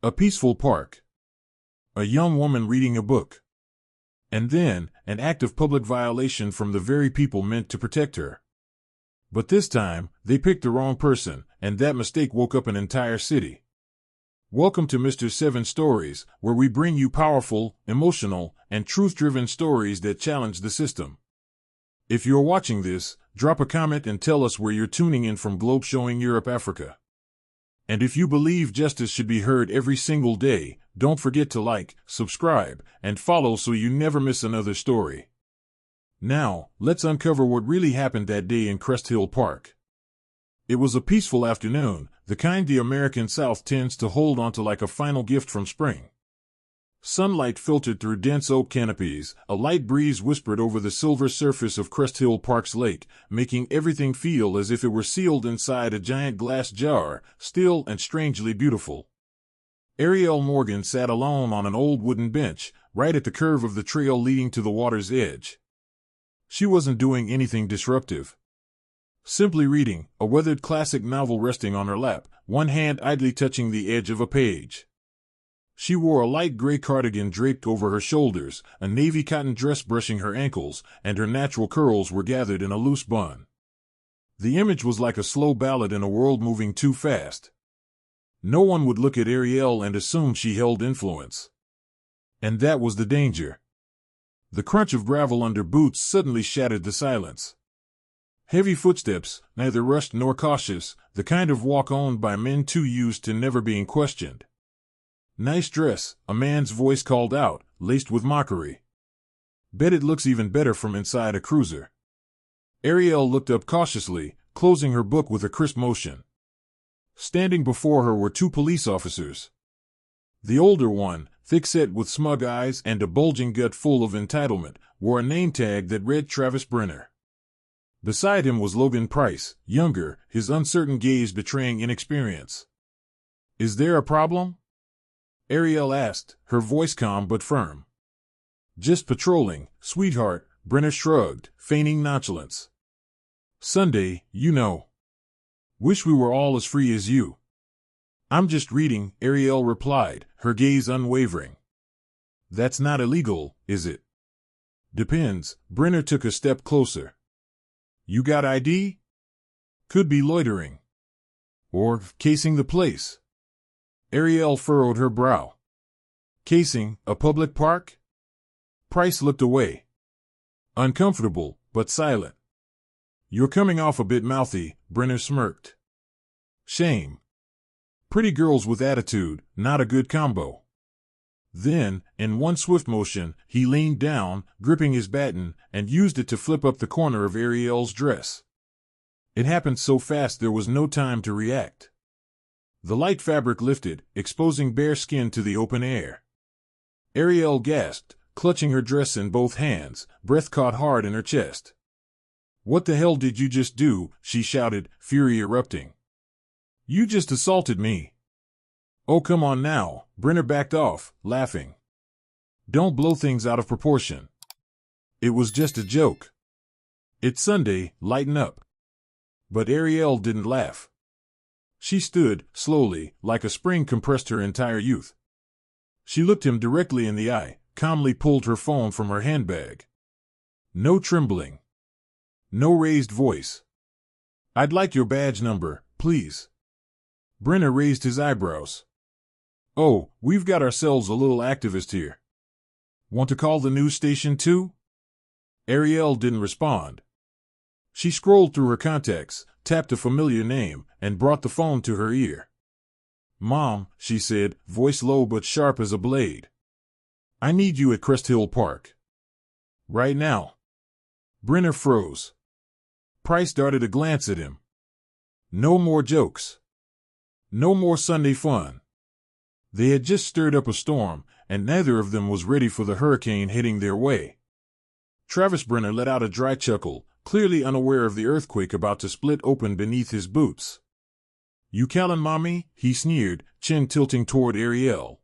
A peaceful park. A young woman reading a book. And then, an act of public violation from the very people meant to protect her. But this time, they picked the wrong person, and that mistake woke up an entire city. Welcome to Mr. 7 Stories, where we bring you powerful, emotional, and truth-driven stories that challenge the system. If you're watching this, drop a comment and tell us where you're tuning in from. Globe showing Europe, Africa. And if you believe justice should be heard every single day, don't forget to like, subscribe, and follow so you never miss another story. Now, let's uncover what really happened that day in Crest Hill Park. It was a peaceful afternoon, the kind the American South tends to hold onto like a final gift from spring. Sunlight filtered through dense oak canopies, a light breeze whispered over the silver surface of Crest Hill Park's lake, making everything feel as if it were sealed inside a giant glass jar, still and strangely beautiful. Ariel Morgan sat alone on an old wooden bench, right at the curve of the trail leading to the water's edge. She wasn't doing anything disruptive. Simply reading, a weathered classic novel resting on her lap, one hand idly touching the edge of a page. She wore a light gray cardigan draped over her shoulders, a navy cotton dress brushing her ankles, and her natural curls were gathered in a loose bun. The image was like a slow ballad in a world moving too fast. No one would look at Ariel and assume she held influence. And that was the danger. The crunch of gravel under boots suddenly shattered the silence. Heavy footsteps, neither rushed nor cautious, the kind of walk owned by men too used to never being questioned. "Nice dress," a man's voice called out, laced with mockery. "Bet it looks even better from inside a cruiser." Ariel looked up cautiously, closing her book with a crisp motion. Standing before her were two police officers. The older one, thick-set with smug eyes and a bulging gut full of entitlement, wore a name tag that read Travis Brenner. Beside him was Logan Price, younger, his uncertain gaze betraying inexperience. "Is there a problem?" Ariel asked, her voice calm but firm. "Just patrolling, sweetheart," Brenner shrugged, feigning nonchalance. "Sunday, you know. Wish we were all as free as you." "I'm just reading," Ariel replied, her gaze unwavering. "That's not illegal, is it?" "Depends." Brenner took a step closer. "You got ID?" "Could be loitering. Or casing the place." Ariel furrowed her brow. "Casing a public park?" Price looked away. Uncomfortable, but silent. "You're coming off a bit mouthy," Brenner smirked. "Shame. Pretty girls with attitude, not a good combo." Then, in one swift motion, he leaned down, gripping his baton, and used it to flip up the corner of Ariel's dress. It happened so fast there was no time to react. The light fabric lifted, exposing bare skin to the open air. Ariel gasped, clutching her dress in both hands, breath caught hard in her chest. "What the hell did you just do?" she shouted, fury erupting. "You just assaulted me." "Oh, come on now," Brenner backed off, laughing. "Don't blow things out of proportion. It was just a joke. It's Sunday, lighten up." But Ariel didn't laugh. She stood, slowly, like a spring compressed her entire youth. She looked him directly in the eye, calmly pulled her phone from her handbag. No trembling. No raised voice. "I'd like your badge number, please." Brenner raised his eyebrows. "Oh, we've got ourselves a little activist here. Want to call the news station too?" Ariel didn't respond. She scrolled through her contacts, tapped a familiar name, and brought the phone to her ear. "Mom," she said, voice low but sharp as a blade. "I need you at Crest Hill Park. Right now." Brenner froze. Price darted a glance at him. No more jokes. No more Sunday fun. They had just stirred up a storm, and neither of them was ready for the hurricane heading their way. Travis Brenner let out a dry chuckle, clearly unaware of the earthquake about to split open beneath his boots. "You calling mommy?" he sneered, chin tilting toward Ariel.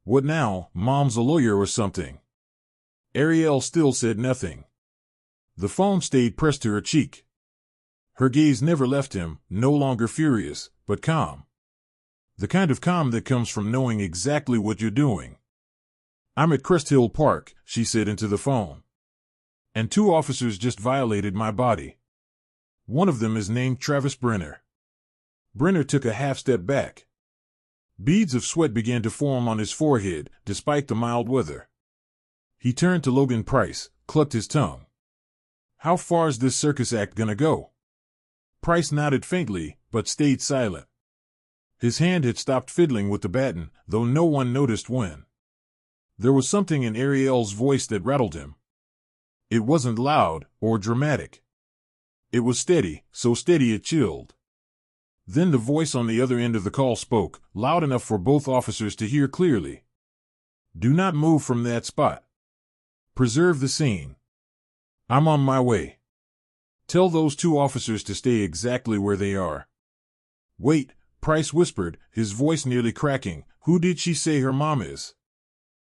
"What now, mom's a lawyer or something?" Ariel still said nothing. The phone stayed pressed to her cheek. Her gaze never left him, no longer furious, but calm. The kind of calm that comes from knowing exactly what you're doing. "I'm at Crest Hill Park," she said into the phone. "And 2 officers just violated my body. One of them is named Travis Brenner." Brenner took a half step back. Beads of sweat began to form on his forehead, despite the mild weather. He turned to Logan Price, clucked his tongue. "How far's this circus act gonna go?" Price nodded faintly, but stayed silent. His hand had stopped fiddling with the baton, though no one noticed when. There was something in Ariel's voice that rattled him. It wasn't loud or dramatic. It was steady, so steady it chilled. Then the voice on the other end of the call spoke, loud enough for both officers to hear clearly. "Do not move from that spot. Preserve the scene. I'm on my way. Tell those 2 officers to stay exactly where they are." "Wait," Price whispered, his voice nearly cracking. "Who did she say her mom is?"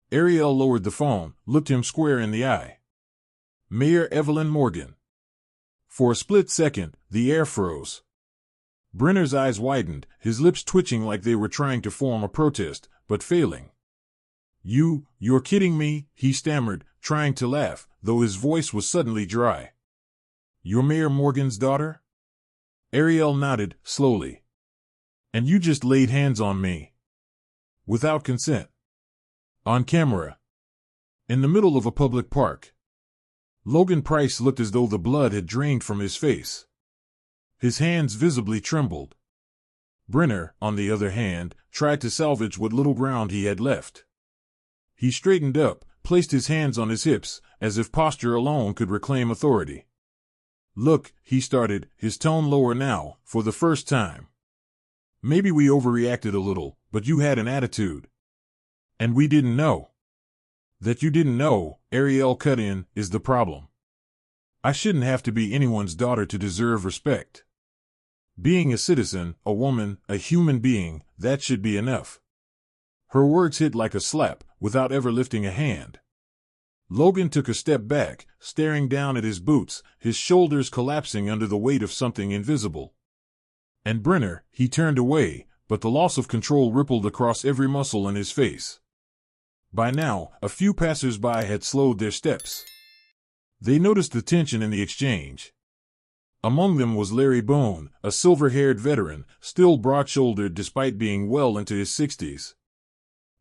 Ariel lowered the phone, looked him square in the eye. "Mayor Evelyn Morgan." For a split second, the air froze. Brenner's eyes widened, his lips twitching like they were trying to form a protest, but failing. You're kidding me," he stammered, trying to laugh, though his voice was suddenly dry. "You're Mayor Morgan's daughter?" Ariel nodded, slowly. "And you just laid hands on me? Without consent? On camera? In the middle of a public park?" Logan Price looked as though the blood had drained from his face. His hands visibly trembled. Brenner, on the other hand, tried to salvage what little ground he had left. He straightened up, placed his hands on his hips, as if posture alone could reclaim authority. "Look," he started, his tone lower now, for the first time. "Maybe we overreacted a little, but you had an attitude. And we didn't know." "That you didn't know," Ariel cut in, "is the problem. I shouldn't have to be anyone's daughter to deserve respect. Being a citizen, a woman, a human being, that should be enough." Her words hit like a slap, without ever lifting a hand. Logan took a step back, staring down at his boots, his shoulders collapsing under the weight of something invisible. And Brenner, he turned away, but the loss of control rippled across every muscle in his face. By now, a few passers-by had slowed their steps. They noticed the tension in the exchange. Among them was Larry Boone, a silver-haired veteran, still broad-shouldered despite being well into his 60s.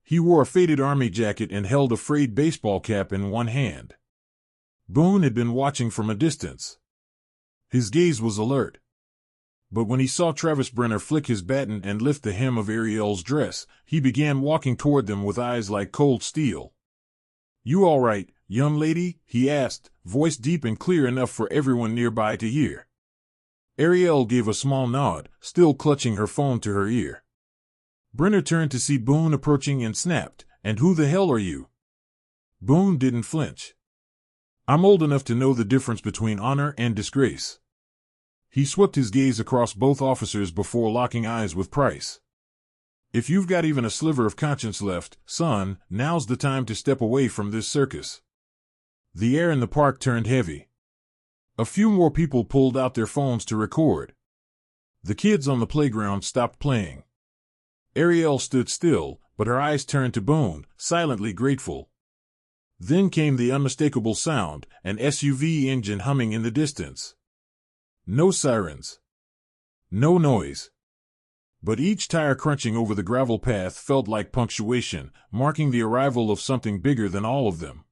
He wore a faded army jacket and held a frayed baseball cap in one hand. Boone had been watching from a distance. His gaze was alert. But when he saw Travis Brenner flick his baton and lift the hem of Ariel's dress, he began walking toward them with eyes like cold steel. "You all right, young lady?" he asked, voice deep and clear enough for everyone nearby to hear. Ariel gave a small nod, still clutching her phone to her ear. Brenner turned to see Boone approaching and snapped, "And who the hell are you?" Boone didn't flinch. "I'm old enough to know the difference between honor and disgrace." He swept his gaze across both officers before locking eyes with Price. "If you've got even a sliver of conscience left, son, now's the time to step away from this circus." The air in the park turned heavy. A few more people pulled out their phones to record. The kids on the playground stopped playing. Ariel stood still, but her eyes turned to Boone, silently grateful. Then came the unmistakable sound, an SUV engine humming in the distance. No sirens. No noise. But each tire crunching over the gravel path felt like punctuation, marking the arrival of something bigger than all of them.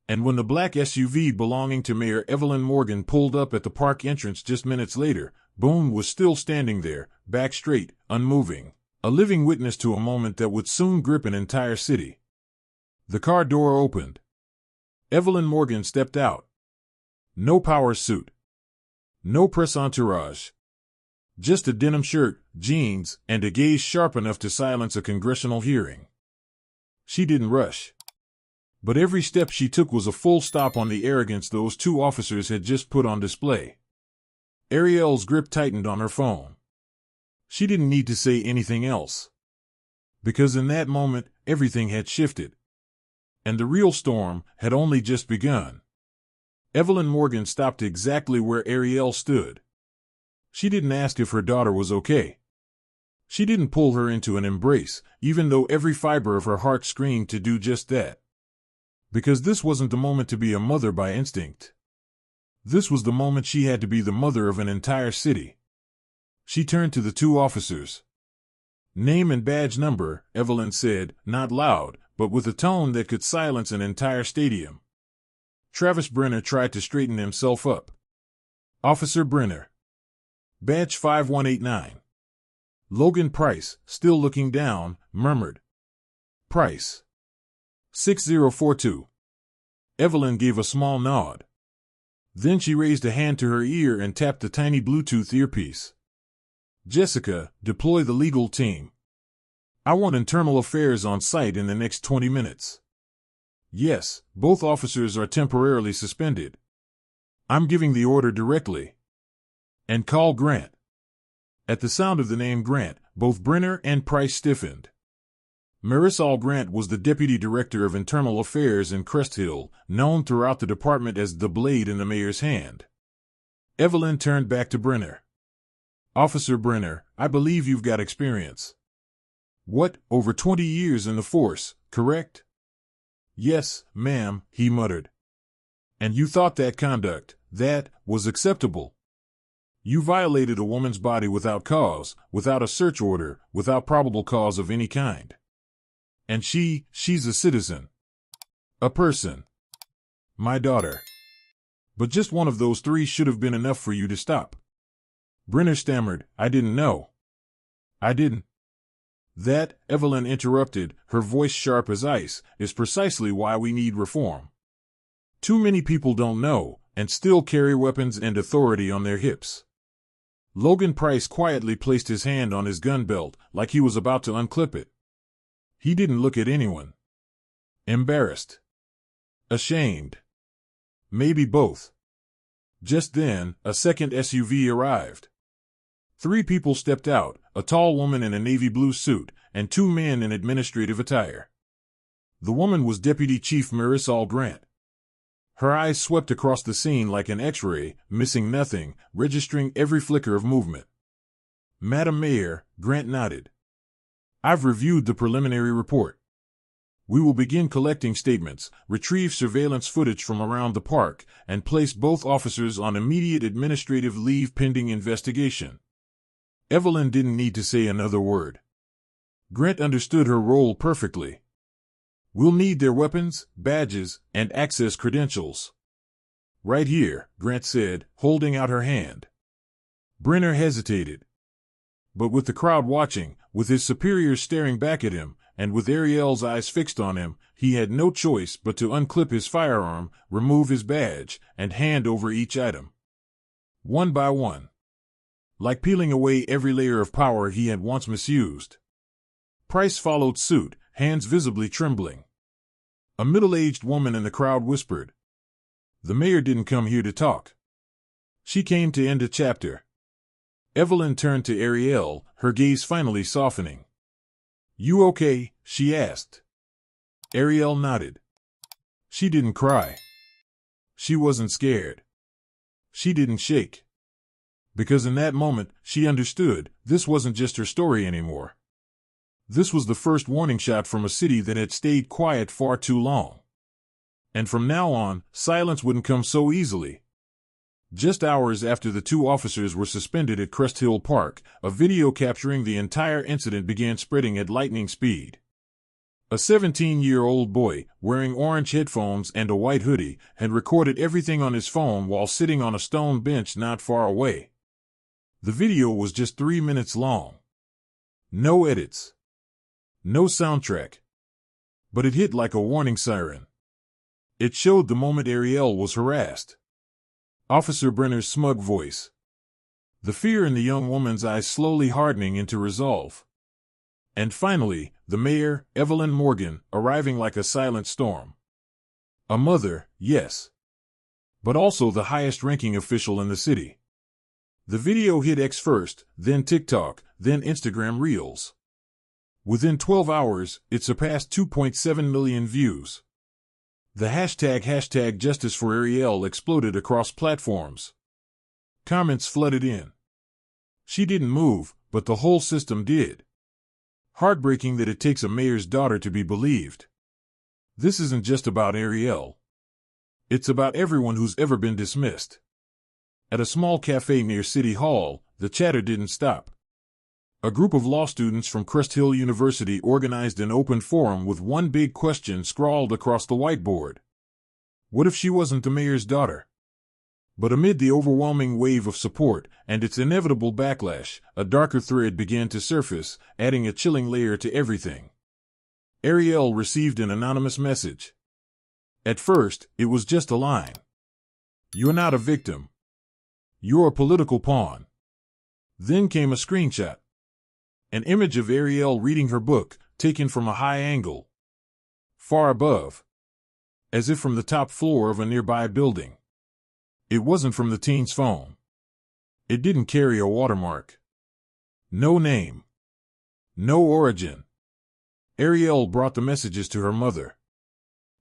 And when the black SUV belonging to Mayor Evelyn Morgan pulled up at the park entrance just minutes later, Boone was still standing there, back straight, unmoving, a living witness to a moment that would soon grip an entire city. The car door opened. Evelyn Morgan stepped out. No power suit. No press entourage. Just a denim shirt, jeans, and a gaze sharp enough to silence a congressional hearing. She didn't rush. But every step she took was a full stop on the arrogance those 2 officers had just put on display. Ariel's grip tightened on her phone. She didn't need to say anything else. Because in that moment, everything had shifted. And the real storm had only just begun. Evelyn Morgan stopped exactly where Ariel stood. She didn't ask if her daughter was okay. She didn't pull her into an embrace, even though every fiber of her heart screamed to do just that. Because this wasn't the moment to be a mother by instinct. This was the moment she had to be the mother of an entire city. She turned to the two officers. "Name and badge number," Evelyn said, not loud, but with a tone that could silence an entire stadium. Travis Brenner tried to straighten himself up. "Officer Brenner." "Badge 5189. Logan Price," still looking down, murmured. "Price." 6042. Evelyn gave a small nod. Then she raised a hand to her ear and tapped the tiny Bluetooth earpiece. "Jessica, deploy the legal team. I want internal affairs on site in the next 20 minutes. Yes, both officers are temporarily suspended. I'm giving the order directly. And call Grant." At the sound of the name Grant, both Brenner and Price stiffened. Marisol Grant was the Deputy Director of Internal Affairs in Crest Hill, known throughout the department as the blade in the mayor's hand. Evelyn turned back to Brenner. "Officer Brenner, I believe you've got experience. What, over 20 years in the force, correct?" "Yes, ma'am," he muttered. "And you thought that conduct, that, was acceptable? You violated a woman's body without cause, without a search order, without probable cause of any kind. And she's a citizen. A person. My daughter. But just one of those three should have been enough for you to stop." Brenner stammered, "I didn't know. I didn't." "That," Evelyn interrupted, her voice sharp as ice, "is precisely why we need reform. Too many people don't know, and still carry weapons and authority on their hips." Logan Price quietly placed his hand on his gun belt, like he was about to unclip it. He didn't look at anyone. Embarrassed. Ashamed. Maybe both. Just then, a second SUV arrived. 3 people stepped out, a tall woman in a navy blue suit, and 2 men in administrative attire. The woman was Deputy Chief Marisol Grant. Her eyes swept across the scene like an X-ray, missing nothing, registering every flicker of movement. "Madam Mayor," Grant nodded. "I've reviewed the preliminary report. We will begin collecting statements, retrieve surveillance footage from around the park, and place both officers on immediate administrative leave pending investigation." Evelyn didn't need to say another word. Grant understood her role perfectly. "We'll need their weapons, badges, and access credentials." "Right here," Grant said, holding out her hand. Brenner hesitated. But with the crowd watching, with his superiors staring back at him, and with Ariel's eyes fixed on him, he had no choice but to unclip his firearm, remove his badge, and hand over each item. One by one. Like peeling away every layer of power he had once misused. Price followed suit, hands visibly trembling. A middle-aged woman in the crowd whispered, "The mayor didn't come here to talk. She came to end a chapter." Evelyn turned to Ariel, her gaze finally softening. "You okay?" she asked. Ariel nodded. She didn't cry. She wasn't scared. She didn't shake. Because in that moment, she understood, this wasn't just her story anymore. This was the first warning shot from a city that had stayed quiet far too long. And from now on, silence wouldn't come so easily. Just hours after the 2 officers were suspended at Crest Hill Park, a video capturing the entire incident began spreading at lightning speed. A 17-year-old boy, wearing orange headphones and a white hoodie, had recorded everything on his phone while sitting on a stone bench not far away. The video was just 3 minutes long. No edits. No soundtrack. But it hit like a warning siren. It showed the moment Ariel was harassed. Officer Brenner's smug voice. The fear in the young woman's eyes slowly hardening into resolve. And finally, the mayor, Evelyn Morgan, arriving like a silent storm. A mother, yes. But also the highest-ranking official in the city. The video hit X first, then TikTok, then Instagram Reels. Within 12 hours, it surpassed 2.7 million views. The hashtag Justice for Ariel exploded across platforms. Comments flooded in. She didn't move, but the whole system did. Heartbreaking that it takes a mayor's daughter to be believed. This isn't just about Ariel. It's about everyone who's ever been dismissed. At a small cafe near City Hall, the chatter didn't stop. A group of law students from Crest Hill University organized an open forum with one big question scrawled across the whiteboard. What if she wasn't the mayor's daughter? But amid the overwhelming wave of support and its inevitable backlash, a darker thread began to surface, adding a chilling layer to everything. Ariel received an anonymous message. At first, it was just a line. "You're not a victim. You're a political pawn." Then came a screenshot. An image of Ariel reading her book, taken from a high angle. Far above. As if from the top floor of a nearby building. It wasn't from the teen's phone. It didn't carry a watermark. No name. No origin. Ariel brought the messages to her mother.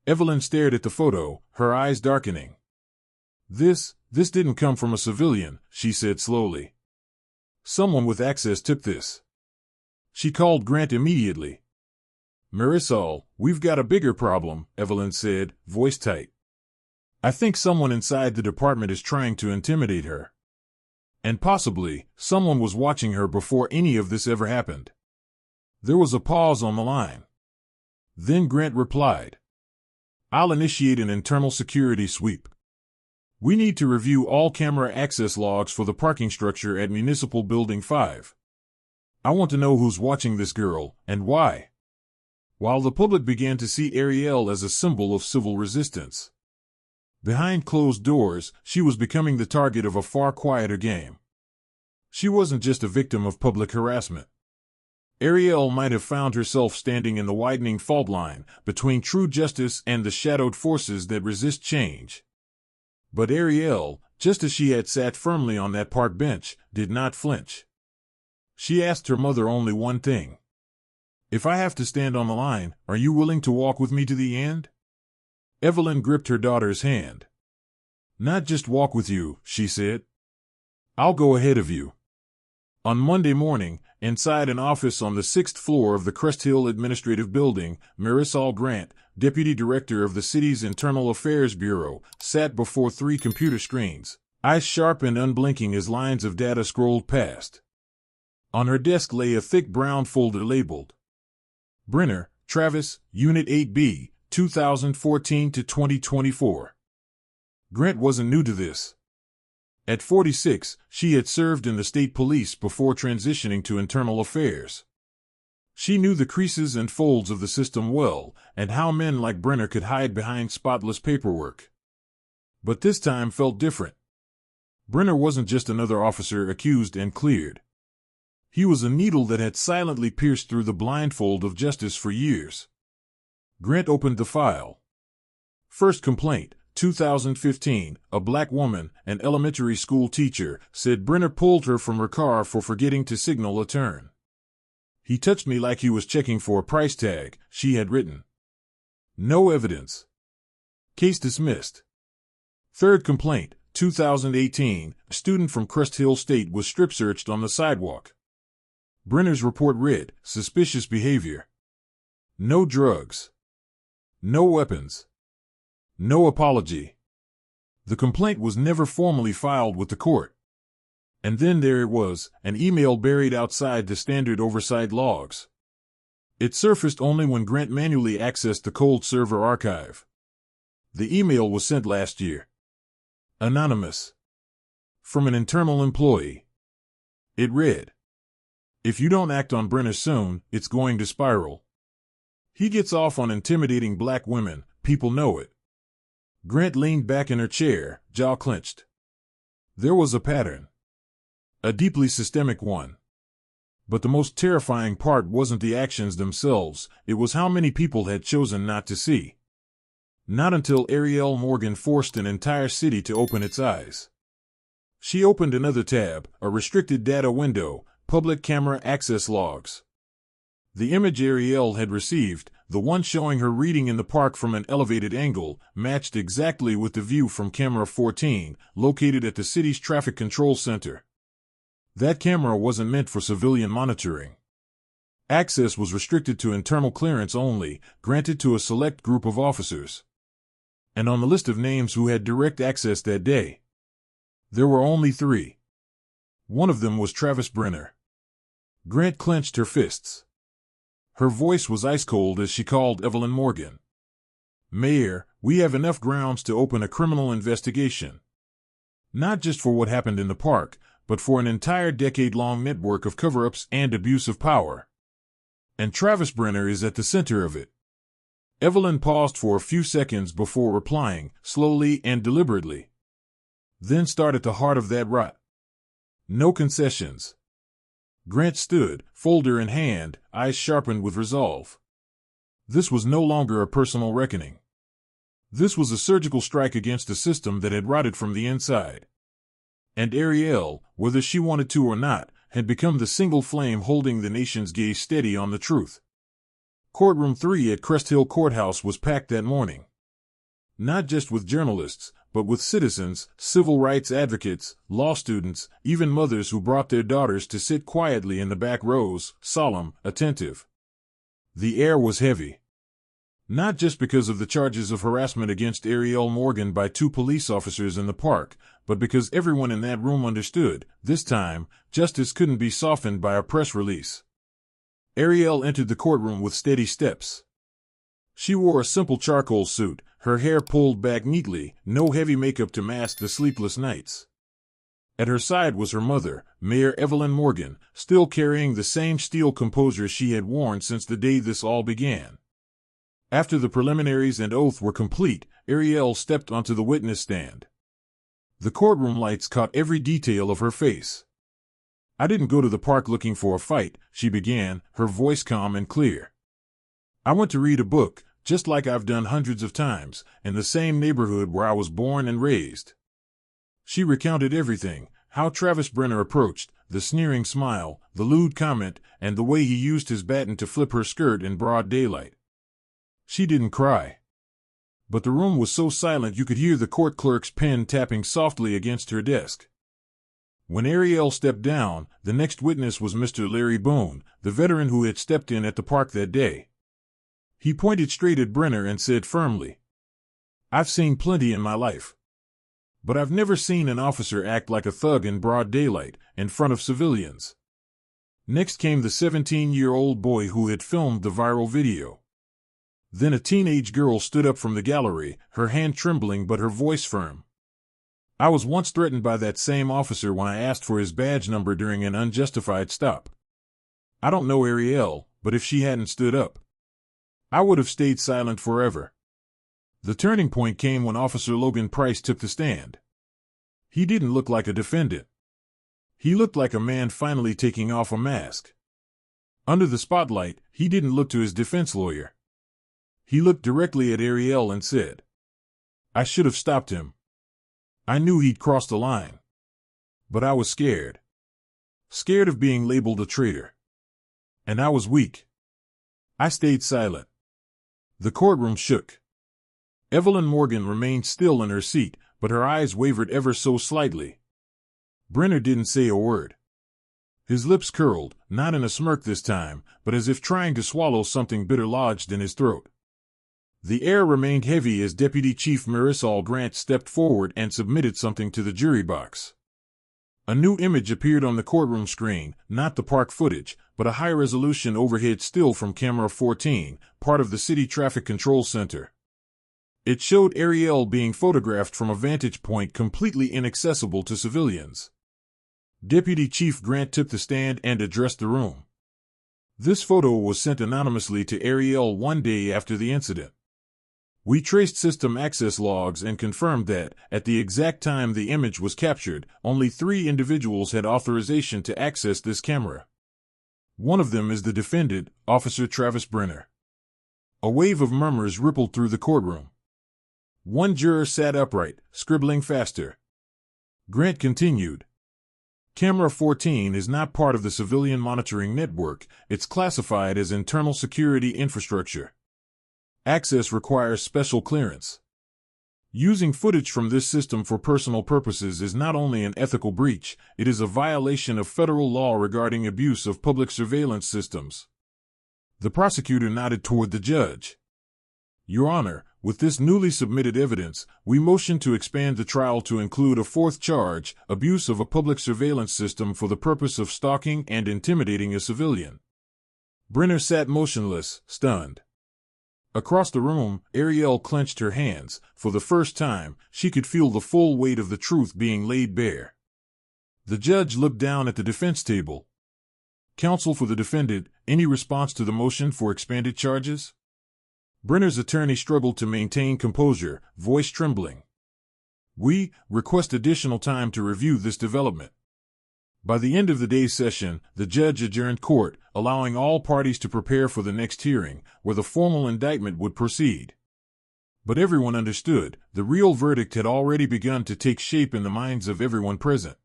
Evelyn stared at the photo, her eyes darkening. This didn't come from a civilian," she said slowly. "Someone with access took this." She called Grant immediately. "Marisol, we've got a bigger problem," Evelyn said, voice tight. "I think someone inside the department is trying to intimidate her. And possibly, someone was watching her before any of this ever happened." There was a pause on the line. Then Grant replied, "I'll initiate an internal security sweep. We need to review all camera access logs for the parking structure at Municipal Building 5. I want to know who's watching this girl, and why." While the public began to see Ariel as a symbol of civil resistance, behind closed doors, she was becoming the target of a far quieter game. She wasn't just a victim of public harassment. Ariel might have found herself standing in the widening fault line between true justice and the shadowed forces that resist change. But Ariel, just as she had sat firmly on that park bench, did not flinch. She asked her mother only one thing. "If I have to stand on the line, are you willing to walk with me to the end?" Evelyn gripped her daughter's hand. "Not just walk with you," she said. "I'll go ahead of you." On Monday morning, inside an office on the 6th floor of the Crest Hill Administrative Building, Marisol Grant, Deputy Director of the city's Internal Affairs Bureau, sat before 3 computer screens, eyes sharp and unblinking as lines of data scrolled past. On her desk lay a thick brown folder labeled Brenner, Travis, Unit 8B, 2014 to 2024. Grant wasn't new to this. At 46, she had served in the state police before transitioning to internal affairs. She knew the creases and folds of the system well, and how men like Brenner could hide behind spotless paperwork. But this time felt different. Brenner wasn't just another officer accused and cleared. He was a needle that had silently pierced through the blindfold of justice for years. Grant opened the file. First complaint, 2015, a black woman, an elementary school teacher, said Brenner pulled her from her car for forgetting to signal a turn. "He touched me like he was checking for a price tag," she had written. No evidence. Case dismissed. Third complaint, 2018, a student from Crest Hill State was strip-searched on the sidewalk. Brenner's report read, suspicious behavior. No drugs. No weapons. No apology. The complaint was never formally filed with the court. And then there it was, an email buried outside the standard oversight logs. It surfaced only when Grant manually accessed the cold server archive. The email was sent last year. Anonymous. From an internal employee. It read, "If you don't act on Brenner soon, it's going to spiral. He gets off on intimidating black women, people know it." Grant leaned back in her chair, jaw clenched. There was a pattern. A deeply systemic one. But the most terrifying part wasn't the actions themselves, it was how many people had chosen not to see. Not until Ariel Morgan forced an entire city to open its eyes. She opened another tab, a restricted data window, public camera access logs. The image Ariel had received, the one showing her reading in the park from an elevated angle, matched exactly with the view from camera 14, located at the city's traffic control center. That camera wasn't meant for civilian monitoring. Access was restricted to internal clearance only, granted to a select group of officers. And on the list of names who had direct access that day, there were only 3. One of them was Travis Brenner. Grant clenched her fists. Her voice was ice cold as she called Evelyn Morgan. "Mayor, we have enough grounds to open a criminal investigation. Not just for what happened in the park, but for an entire decade-long network of cover-ups and abuse of power. And Travis Brenner is at the center of it." Evelyn paused for a few seconds before replying, slowly and deliberately. "Then start at the heart of that rot. No concessions." Grant stood, folder in hand, eyes sharpened with resolve. This was no longer a personal reckoning. This was a surgical strike against a system that had rotted from the inside. And Ariel, whether she wanted to or not, had become the single flame holding the nation's gaze steady on the truth. Courtroom 3 at Crest Hill Courthouse was packed that morning. Not just with journalists, but with citizens, civil rights advocates, law students, even mothers who brought their daughters to sit quietly in the back rows, solemn, attentive. The air was heavy. Not just because of the charges of harassment against Ariel Morgan by 2 police officers in the park, but because everyone in that room understood, this time, justice couldn't be softened by a press release. Ariel entered the courtroom with steady steps. She wore a simple charcoal suit, her hair pulled back neatly, no heavy makeup to mask the sleepless nights. At her side was her mother, Mayor Evelyn Morgan, still carrying the same steel composure she had worn since the day this all began. After the preliminaries and oath were complete, Ariel stepped onto the witness stand. The courtroom lights caught every detail of her face. "I didn't go to the park looking for a fight," she began, her voice calm and clear. "I went to read a book, just like I've done hundreds of times, in the same neighborhood where I was born and raised." She recounted everything, how Travis Brenner approached, the sneering smile, the lewd comment, and the way he used his baton to flip her skirt in broad daylight. She didn't cry. But the room was so silent you could hear the court clerk's pen tapping softly against her desk. When Ariel stepped down, the next witness was Mr. Larry Boone, the veteran who had stepped in at the park that day. He pointed straight at Brenner and said firmly, "I've seen plenty in my life. But I've never seen an officer act like a thug in broad daylight, in front of civilians." Next came the 17-year-old boy who had filmed the viral video. Then a teenage girl stood up from the gallery, her hand trembling but her voice firm. "I was once threatened by that same officer when I asked for his badge number during an unjustified stop. I don't know Ariel, but if she hadn't stood up, I would have stayed silent forever." The turning point came when Officer Logan Price took the stand. He didn't look like a defendant. He looked like a man finally taking off a mask. Under the spotlight, he didn't look to his defense lawyer. He looked directly at Ariel and said, "I should have stopped him. I knew he'd crossed the line. But I was scared. Scared of being labeled a traitor. And I was weak. I stayed silent." The courtroom shook. Evelyn Morgan remained still in her seat, but her eyes wavered ever so slightly. Brenner didn't say a word. His lips curled, not in a smirk this time, but as if trying to swallow something bitter lodged in his throat. The air remained heavy as Deputy Chief Marisol Grant stepped forward and submitted something to the jury box. A new image appeared on the courtroom screen, not the park footage, but a high-resolution overhead still from Camera 14, part of the City Traffic Control Center. It showed Ariel being photographed from a vantage point completely inaccessible to civilians. Deputy Chief Grant took the stand and addressed the room. This photo was sent anonymously to Ariel one day after the incident. "We traced system access logs and confirmed that, at the exact time the image was captured, only 3 individuals had authorization to access this camera. One of them is the defendant, Officer Travis Brenner." A wave of murmurs rippled through the courtroom. One juror sat upright, scribbling faster. Grant continued, "Camera 14 is not part of the civilian monitoring network. It's classified as internal security infrastructure. Access requires special clearance. Using footage from this system for personal purposes is not only an ethical breach, it is a violation of federal law regarding abuse of public surveillance systems. The prosecutor nodded toward the judge. Your Honor, with this newly submitted evidence, we motion to expand the trial to include a fourth charge, abuse of a public surveillance system for the purpose of stalking and intimidating a civilian. Brenner sat motionless, stunned. Across the room, Ariel clenched her hands. For the first time, she could feel the full weight of the truth being laid bare. The judge looked down at the defense table. Counsel for the defendant, any response to the motion for expanded charges? Brenner's attorney struggled to maintain composure, voice trembling. We request additional time to review this development. By the end of the day's session, the judge adjourned court, allowing all parties to prepare for the next hearing, where the formal indictment would proceed. But everyone understood, the real verdict had already begun to take shape in the minds of everyone present.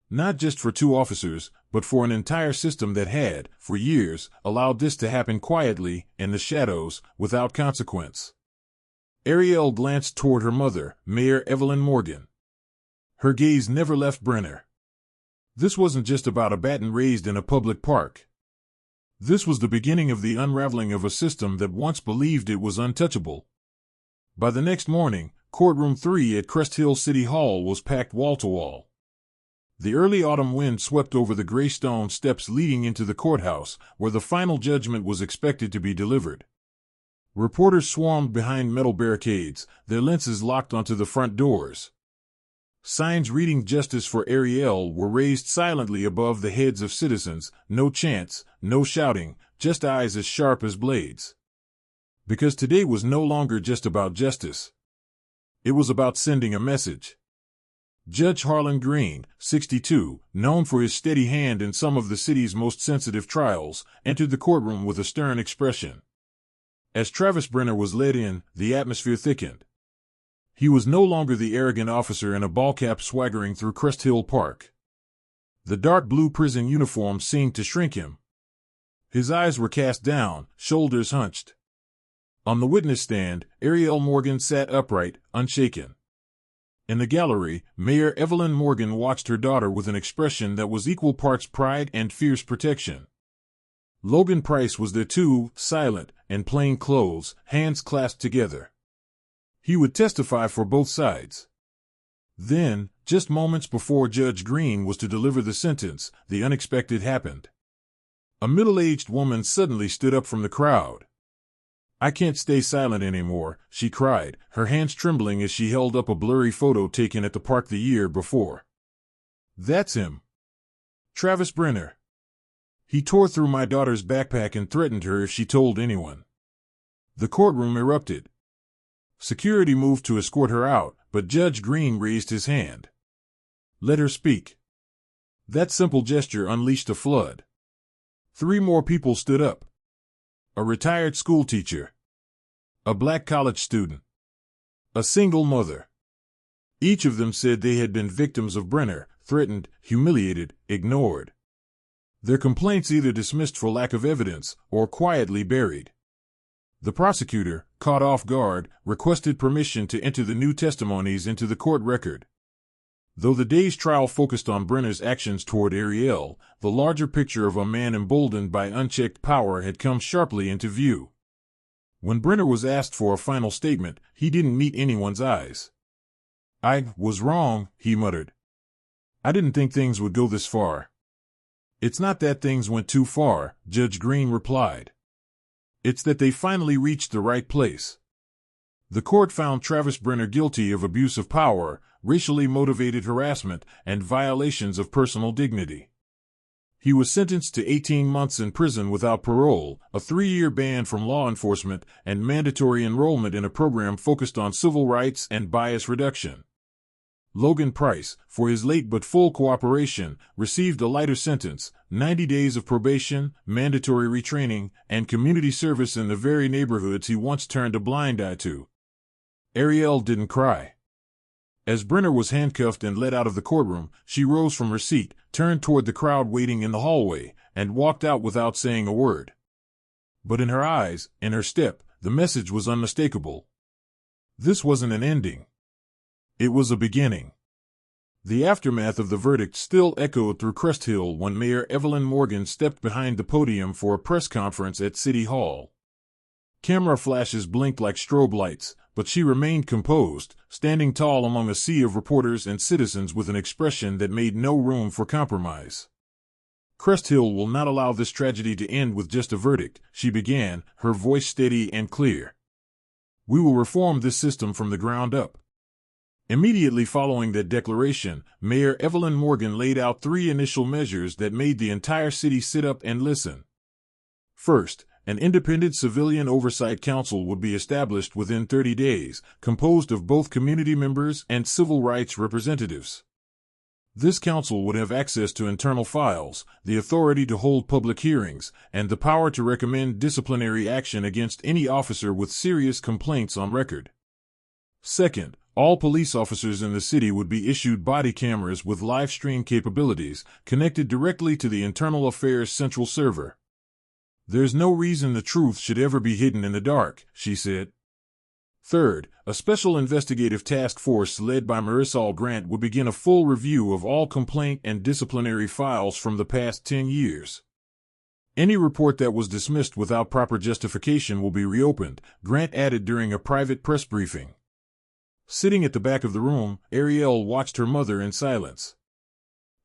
Not just for two officers, but for an entire system that had, for years, allowed this to happen quietly, in the shadows, without consequence. Ariel glanced toward her mother, Mayor Evelyn Morgan. Her gaze never left Brenner. This wasn't just about a baton raised in a public park. This was the beginning of the unraveling of a system that once believed it was untouchable. By the next morning, Courtroom 3 at Crest Hill City Hall was packed wall-to-wall. The early autumn wind swept over the gray stone steps leading into the courthouse, where the final judgment was expected to be delivered. Reporters swarmed behind metal barricades, their lenses locked onto the front doors. Signs reading "Justice for Ariel" were raised silently above the heads of citizens, no chants, no shouting, just eyes as sharp as blades. Because today was no longer just about justice. It was about sending a message. Judge Harlan Green, 62, known for his steady hand in some of the city's most sensitive trials, entered the courtroom with a stern expression. As Travis Brenner was led in, the atmosphere thickened. He was no longer the arrogant officer in a ballcap swaggering through Crest Hill Park. The dark blue prison uniform seemed to shrink him. His eyes were cast down, shoulders hunched. On the witness stand, Ariel Morgan sat upright, unshaken. In the gallery, Mayor Evelyn Morgan watched her daughter with an expression that was equal parts pride and fierce protection. Logan Price was there too, silent, in plain clothes, hands clasped together. He would testify for both sides. Then, just moments before Judge Green was to deliver the sentence, the unexpected happened. A middle-aged woman suddenly stood up from the crowd. "I can't stay silent anymore," she cried, her hands trembling as she held up a blurry photo taken at the park the year before. "That's him. Travis Brenner. He tore through my daughter's backpack and threatened her if she told anyone." The courtroom erupted. Security moved to escort her out, but Judge Green raised his hand. "Let her speak." That simple gesture unleashed a flood. 3 more people stood up. A retired schoolteacher. A black college student. A single mother. Each of them said they had been victims of Brenner, threatened, humiliated, ignored. Their complaints either dismissed for lack of evidence or quietly buried. The prosecutor, caught off guard, requested permission to enter the new testimonies into the court record. Though the day's trial focused on Brenner's actions toward Ariel, the larger picture of a man emboldened by unchecked power had come sharply into view. When Brenner was asked for a final statement, he didn't meet anyone's eyes. "I was wrong," he muttered. "I didn't think things would go this far." "It's not that things went too far," Judge Green replied. "It's that they finally reached the right place." The court found Travis Brenner guilty of abuse of power, racially motivated harassment, and violations of personal dignity. He was sentenced to 18 months in prison without parole, a 3-year ban from law enforcement, and mandatory enrollment in a program focused on civil rights and bias reduction. Logan Price, for his late but full cooperation, received a lighter sentence, 90 days of probation, mandatory retraining, and community service in the very neighborhoods he once turned a blind eye to. Ariel didn't cry. As Brenner was handcuffed and led out of the courtroom, she rose from her seat, turned toward the crowd waiting in the hallway, and walked out without saying a word. But in her eyes, in her step, the message was unmistakable. This wasn't an ending. It was a beginning. The aftermath of the verdict still echoed through Crest Hill when Mayor Evelyn Morgan stepped behind the podium for a press conference at City Hall. Camera flashes blinked like strobe lights, but she remained composed, standing tall among a sea of reporters and citizens with an expression that made no room for compromise. Crest Hill will not allow this tragedy to end with just a verdict, she began, her voice steady and clear. We will reform this system from the ground up. Immediately following that declaration, Mayor Evelyn Morgan laid out 3 initial measures that made the entire city sit up and listen. First, an independent civilian oversight council would be established within 30 days, composed of both community members and civil rights representatives. This council would have access to internal files, the authority to hold public hearings, and the power to recommend disciplinary action against any officer with serious complaints on record. Second, all police officers in the city would be issued body cameras with live stream capabilities, connected directly to the Internal Affairs Central Server. There's no reason the truth should ever be hidden in the dark, she said. Third, a special investigative task force led by Marisol Grant would begin a full review of all complaint and disciplinary files from the past 10 years. Any report that was dismissed without proper justification will be reopened, Grant added during a private press briefing. Sitting at the back of the room, Ariel watched her mother in silence.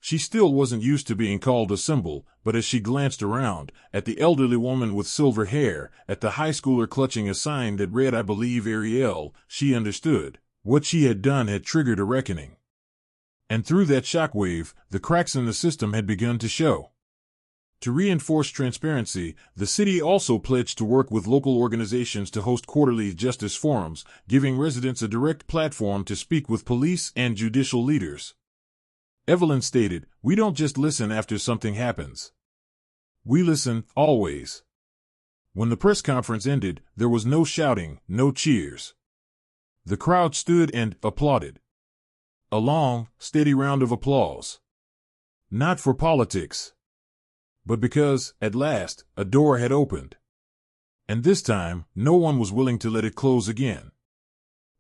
She still wasn't used to being called a symbol, but as she glanced around, at the elderly woman with silver hair, at the high schooler clutching a sign that read "I believe Ariel," she understood. What she had done had triggered a reckoning. And through that shockwave, the cracks in the system had begun to show. To reinforce transparency, the city also pledged to work with local organizations to host quarterly justice forums, giving residents a direct platform to speak with police and judicial leaders. Evelyn stated, "We don't just listen after something happens. We listen, always." When the press conference ended, there was no shouting, no cheers. The crowd stood and applauded. A long, steady round of applause. Not for politics, but because, at last, a door had opened. And this time, no one was willing to let it close again.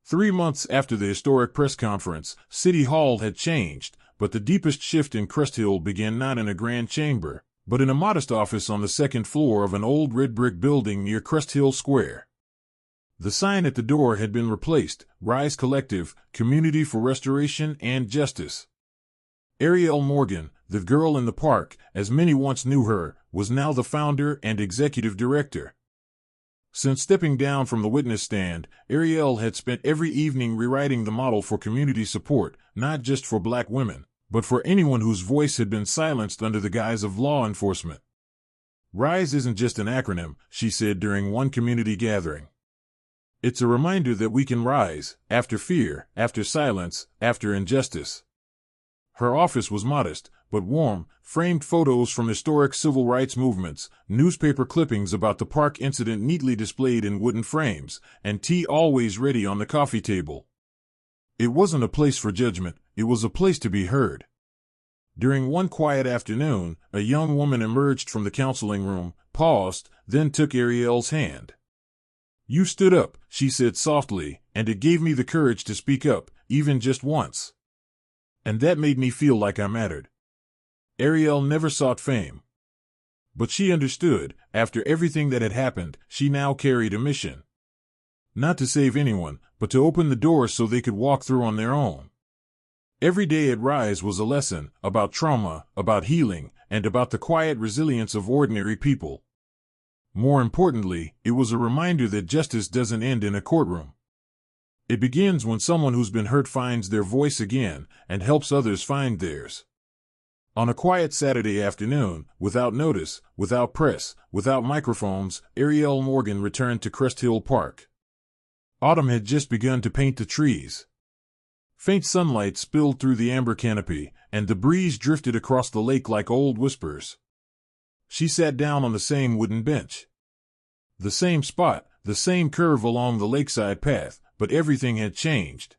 3 months after the historic press conference, City Hall had changed, but the deepest shift in Crest Hill began not in a grand chamber, but in a modest office on the second floor of an old red brick building near Crest Hill Square. The sign at the door had been replaced, "Rise Collective, Community for Restoration and Justice." Ariel Morgan, the girl in the park, as many once knew her, was now the founder and executive director. Since stepping down from the witness stand, Ariel had spent every evening rewriting the model for community support, not just for black women, but for anyone whose voice had been silenced under the guise of law enforcement. RISE isn't just an acronym, she said during one community gathering. It's a reminder that we can rise, after fear, after silence, after injustice. Her office was modest, but warm, framed photos from historic civil rights movements, newspaper clippings about the park incident neatly displayed in wooden frames, and tea always ready on the coffee table. It wasn't a place for judgment, it was a place to be heard. During one quiet afternoon, a young woman emerged from the counseling room, paused, then took Ariel's hand. "You stood up," she said softly, "and it gave me the courage to speak up, even just once. And that made me feel like I mattered." Ariel never sought fame. But she understood, after everything that had happened, she now carried a mission. Not to save anyone, but to open the doors so they could walk through on their own. Every day at Rise was a lesson, about trauma, about healing, and about the quiet resilience of ordinary people. More importantly, it was a reminder that justice doesn't end in a courtroom. It begins when someone who's been hurt finds their voice again, and helps others find theirs. On a quiet Saturday afternoon, without notice, without press, without microphones, Ariel Morgan returned to Crest Hill Park. Autumn had just begun to paint the trees. Faint sunlight spilled through the amber canopy, and the breeze drifted across the lake like old whispers. She sat down on the same wooden bench. The same spot, the same curve along the lakeside path, but everything had changed.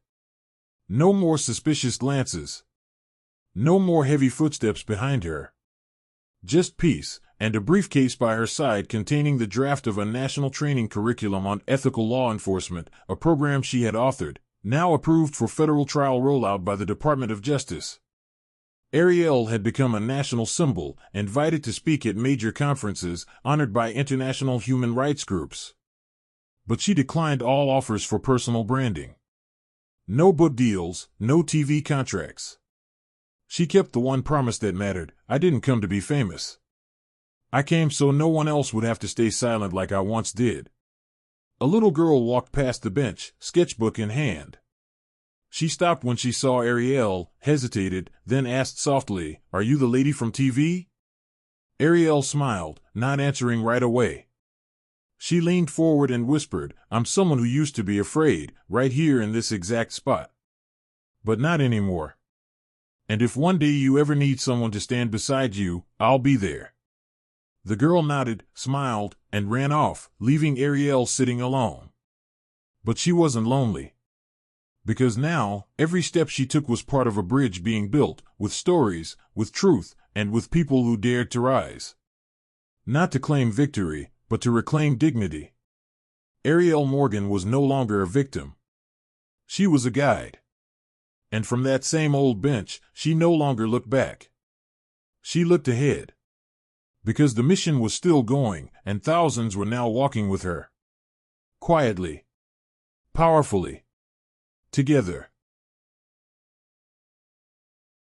No more suspicious glances. No more heavy footsteps behind her. Just peace, and a briefcase by her side containing the draft of a national training curriculum on ethical law enforcement, a program she had authored, now approved for federal trial rollout by the Department of Justice. Ariel had become a national symbol, invited to speak at major conferences, honored by international human rights groups. But she declined all offers for personal branding. No book deals, no TV contracts. She kept the one promise that mattered: I didn't come to be famous. I came so no one else would have to stay silent like I once did. A little girl walked past the bench, sketchbook in hand. She stopped when she saw Ariel, hesitated, then asked softly, "Are you the lady from TV?" Ariel smiled, not answering right away. She leaned forward and whispered, "I'm someone who used to be afraid, right here in this exact spot. But not anymore. And if one day you ever need someone to stand beside you, I'll be there." The girl nodded, smiled, and ran off, leaving Ariel sitting alone. But she wasn't lonely. Because now, every step she took was part of a bridge being built, with stories, with truth, and with people who dared to rise. Not to claim victory, but to reclaim dignity. Ariel Morgan was no longer a victim. She was a guide. And from that same old bench, she no longer looked back. She looked ahead. Because the mission was still going, and thousands were now walking with her. Quietly. Powerfully. Together.